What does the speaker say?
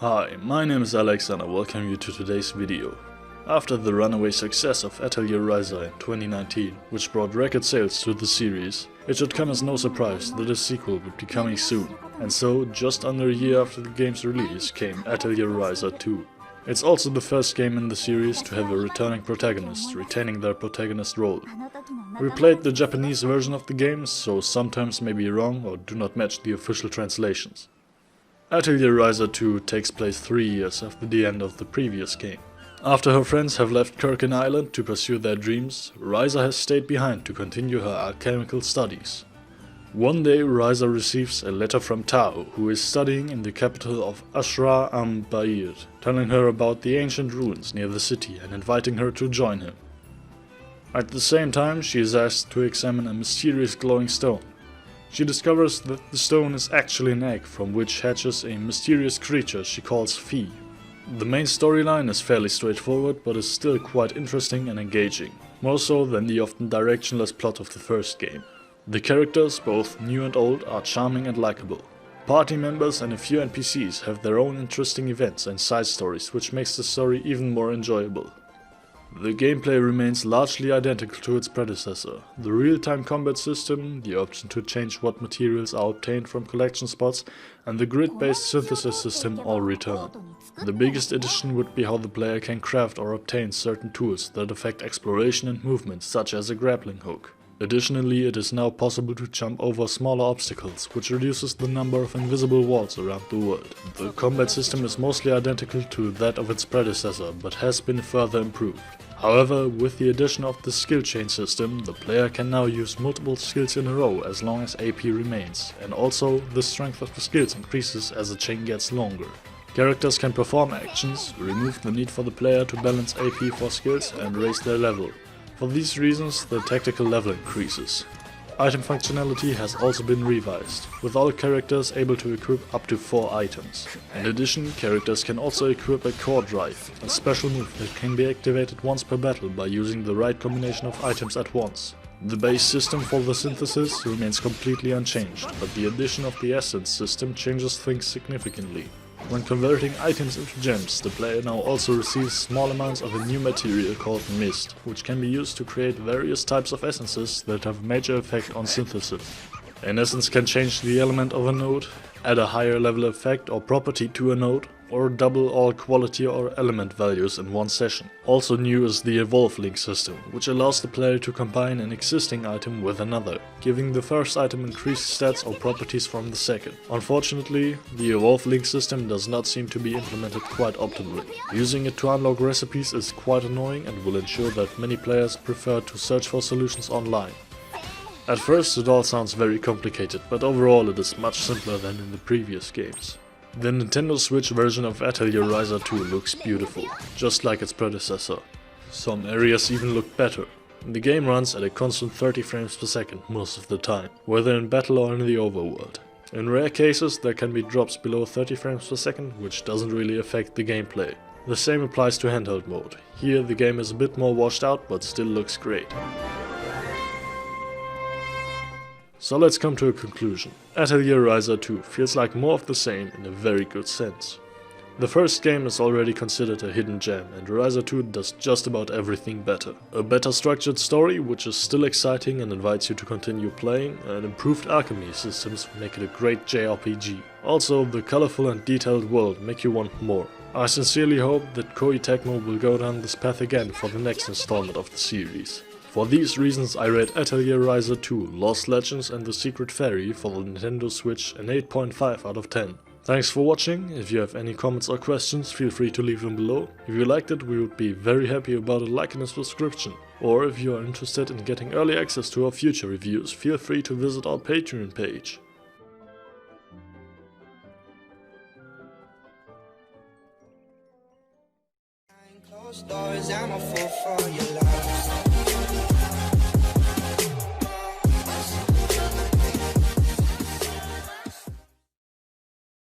Hi, my name is Alex and I welcome you to today's video. After the runaway success of Atelier Ryza in 2019, which brought record sales to the series, it should come as no surprise that a sequel would be coming soon. And so, just under a year after the game's release, came Atelier Ryza 2. It's also the first game in the series to have a returning protagonist, retaining their protagonist role. We played the Japanese version of the game, so sometimes may be wrong or do not match the official translations. Atelier Ryza 2 takes place 3 years after the end of the previous game. After her friends have left Kirkin Island to pursue their dreams, Ryza has stayed behind to continue her alchemical studies. One day Ryza receives a letter from Tao, who is studying in the capital of Ashra am Ba'ir, telling her about the ancient ruins near the city and inviting her to join him. At the same time, she is asked to examine a mysterious glowing stone. She discovers that the stone is actually an egg from which hatches a mysterious creature she calls Fi. The main storyline is fairly straightforward, but is still quite interesting and engaging, more so than the often directionless plot of the first game. The characters, both new and old, are charming and likable. Party members and a few NPCs have their own interesting events and side stories, which makes the story even more enjoyable. The gameplay remains largely identical to its predecessor. The real-time combat system, the option to change what materials are obtained from collection spots, and the grid-based synthesis system all return. The biggest addition would be how the player can craft or obtain certain tools that affect exploration and movement, such as a grappling hook. Additionally, it is now possible to jump over smaller obstacles, which reduces the number of invisible walls around the world. The combat system is mostly identical to that of its predecessor, but has been further improved. However, with the addition of the skill chain system, the player can now use multiple skills in a row as long as AP remains, and also the strength of the skills increases as the chain gets longer. Characters can perform actions, remove the need for the player to balance AP for skills, and raise their level. For these reasons, the tactical level increases. Item functionality has also been revised, with all characters able to equip up to 4 items. In addition, characters can also equip a core drive, a special move that can be activated once per battle by using the right combination of items at once. The base system for the synthesis remains completely unchanged, but the addition of the essence system changes things significantly. When converting items into gems, the player now also receives small amounts of a new material called mist, which can be used to create various types of essences that have a major effect on synthesis. An essence can change the element of a node, add a higher level effect or property to a node, or double all quality or element values in one session. Also new is the Evolve Link system, which allows the player to combine an existing item with another, giving the first item increased stats or properties from the second. Unfortunately, the Evolve Link system does not seem to be implemented quite optimally. Using it to unlock recipes is quite annoying and will ensure that many players prefer to search for solutions online. At first it all sounds very complicated, but overall it is much simpler than in the previous games. The Nintendo Switch version of Atelier Ryza 2 looks beautiful, just like its predecessor. Some areas even look better. The game runs at a constant 30 frames per second most of the time, whether in battle or in the overworld. In rare cases there can be drops below 30 frames per second, which doesn't really affect the gameplay. The same applies to handheld mode. Here the game is a bit more washed out, but still looks great. So let's come to a conclusion. Atelier Ryza 2 feels like more of the same in a very good sense. The first game is already considered a hidden gem, and Ryza 2 does just about everything better. A better structured story, which is still exciting and invites you to continue playing, and improved alchemy systems make it a great JRPG. Also, the colorful and detailed world make you want more. I sincerely hope that Koei Tecmo will go down this path again for the next installment of the series. For these reasons I rate Atelier Ryza 2, Lost Legends and the Secret Fairy for the Nintendo Switch an 8.5 out of 10. Thanks for watching. If you have any comments or questions, feel free to leave them below. If you liked it, we would be very happy about a like and a subscription. Or if you are interested in getting early access to our future reviews, feel free to visit our Patreon page. Closed doors, I'm a fool for your love.